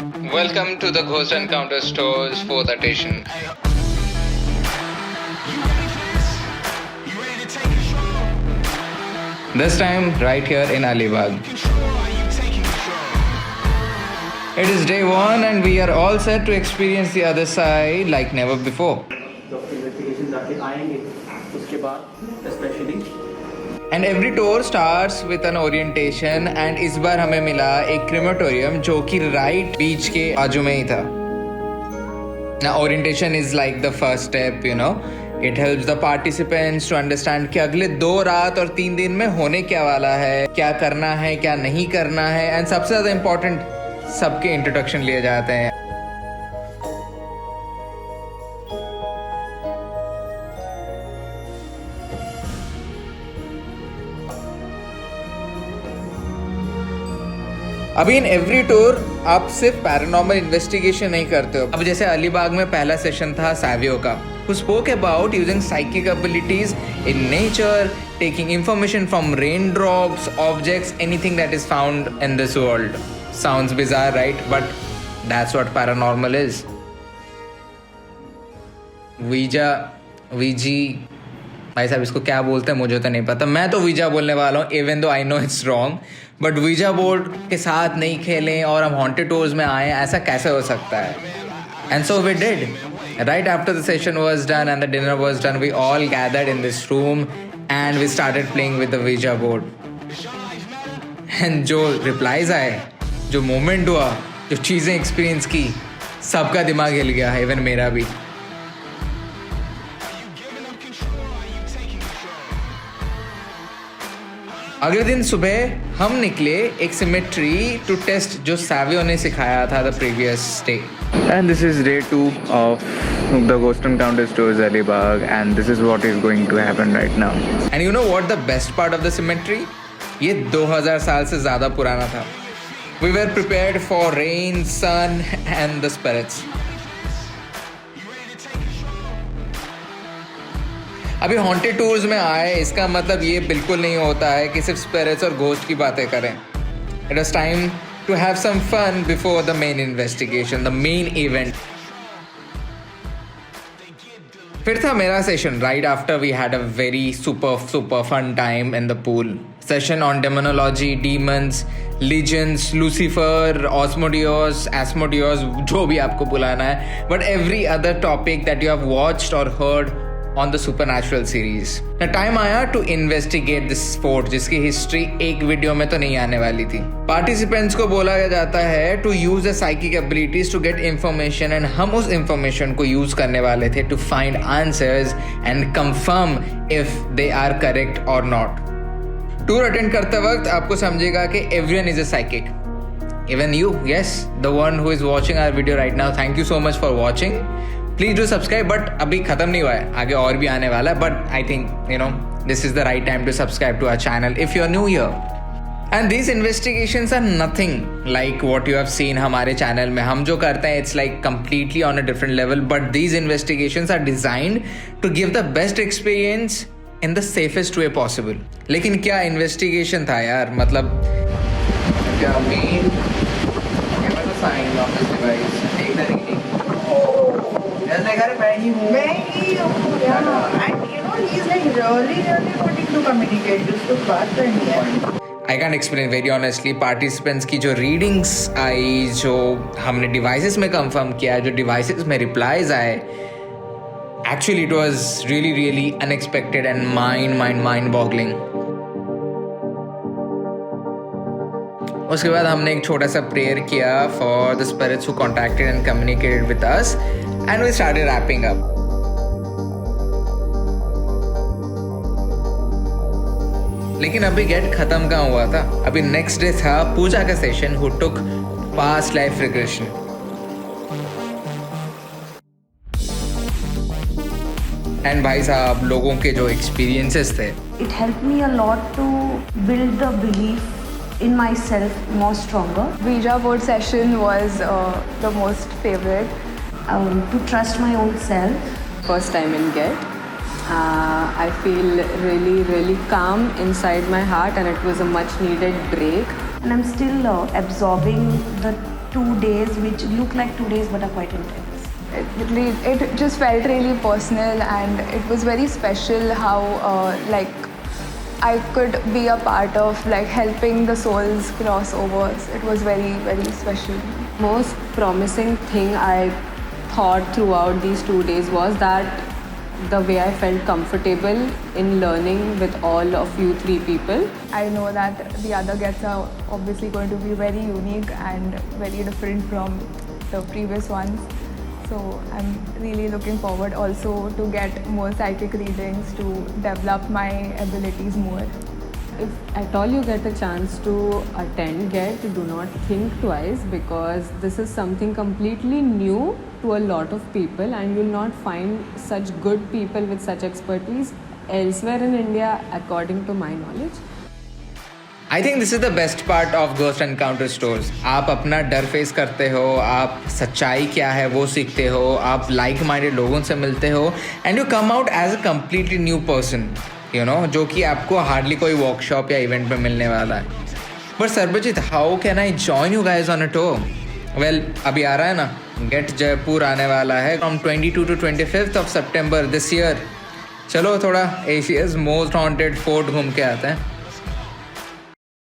Welcome to the Ghost Encounter Store's 4th edition. This time, right here in Alibag. It is day 1 and we are all set to experience the other side like never before. And every tour starts with an orientation and इस बार हमें मिला एक crematorium जो कि right beach के आजू में ही था. Now orientation is like the first step, you know. It helps the participants to understand कि अगले 2 रात और 3 दिन में होने क्या वाला है, क्या करना है, क्या नहीं करना है, and सबसे ज़्यादा important सबके इंट्रोडक्शन लिए जाते हैं. अभी इन एवरी टूर आप सिर्फ पैरानॉर्मल इन्वेस्टिगेशन नहीं करते हो. अब जैसे अलीबाग में पहला सेशन था सैवियो का, who spoke about using psychic abilities in nature, taking information from raindrops, objects, anything that is found in this world. Sounds bizarre, right? But that's what paranormal is. Ouija, भाई साहब इसको क्या बोलते हैं मुझे तो नहीं पता. मैं तो वीजा बोलने वाला हूँ, even though I know it's wrong. But visa board के साथ नहीं खेलें और हम हॉन्टेड टूर्स में आए, ऐसा कैसे हो सकता है? And so we did. Right after the session was done and the dinner was done, we all gathered in this room and we started playing with the Ouija board. And जो replies आए, जो moment हुआ, जो चीज़ें experience की, सबका दिमाग हिल गया, इवन मेरा भी. अगले दिन सुबह हम निकले एक सिमेट्री टू टेस्ट जो सैवियो ने सिखाया था the previous day. And this is day 2 of the Ghost Encounter Stores Alibag and this is what is going to happen right now. And you know what the best part of the cemetery? ये 2000 साल से ज़्यादा पुराना था. We were prepared for rain, sun and the spirits. अभी haunted tours में आए इसका मतलब ये बिल्कुल नहीं होता है कि सिर्फ स्पिरिट्स और घोस्ट की बातें करें. It was time to have some fun before the main investigation, the main event. फिर था मेरा session right after we had a very super fun time in the pool. Session on demonology, demons, legends, Lucifer, Asmodeus, Asmodeus, जो भी आपको बुलाना है, but every other topic that you have watched और heard on the supernatural series. Now time आया to investigate this fort जिसकी history एक video में तो नहीं आने वाली थी. पार्टिसिपेंट्स को बोला जाता है to use the psychic abilities to get information and हम उस information को use करने वाले थे to find answers and confirm if they are correct or not. Tour attend करते वक्त आपको समझेगा कि everyone is a psychic. Even you, yes, the one who is watching our video right now, thank you so much for watching. Please do subscribe, but अभी ख़त्म नहीं हुआ है, आगे और भी आने वाला है. But I think you know this is the right time to subscribe to our channel if you are new here. And these investigations are nothing like what you have seen हमारे चैनल में. हम जो करते हैं it's like completely on a different level. But these investigations are designed to give the best experience in the safest way possible. लेकिन क्या investigation था यार, मतलब क्या main give us a sign of this device, take the reading. मैं ही हूँ. And you know he's like really wanting to communicate. उसको बात करनी है. I can't explain very honestly. Participants की जो readings आई, जो हमने devices में confirm किया, जो devices में replies आए, actually it was really unexpected and mind boggling. उसके बाद हमने एक छोटा सा प्रेयर किया for the spirits who contacted and communicated with us and we started wrapping up. लेकिन अभी गेट खत्म कहाँ हुआ था. अभी नेक्स्ट डे था पूजा का session who took past life regression. And भाई साहब लोगों के जो एक्सपीरियंसेस थे, it helped me a lot to build the belief in myself more stronger. Ouija board session was the most favorite. To trust my own self. First time in Get. I feel really calm inside my heart and it was a much needed break. And I'm still absorbing the 2 days which look like 2 days but are quite intense. It just felt really personal, and it was very special how like I could be a part of like helping the souls crossovers. It was very, very special. Most promising thing I thought throughout these 2 days was that the way I felt comfortable in learning with all of you 3 people. I know that the other guests are obviously going to be very unique and very different from the previous ones. So I'm really looking forward also to get more psychic readings to develop my abilities more. If at all you get a chance to attend, do not think twice, because this is something completely new to a lot of people, and you'll not find such good people with such expertise elsewhere in India, according to my knowledge. I think this is the best part of ghost encounter stores. आप अपना डर face करते हो, आप सच्चाई क्या है वो सीखते हो, आप लाइक माइंडेड लोगों से मिलते हो, and you come out as a completely new person, you know, जो कि आपको हार्डली कोई वर्कशॉप या इवेंट में मिलने वाला है. But Sarvjeet, how can I join you guys on a tour? Well, अभी आ रहा है ना, गेट जयपुर आने वाला है from 22 to 25 of September this year. चलो थोड़ा एशियाज मोस्ट हॉन्टेड फोर्ट घूम के आते हैं.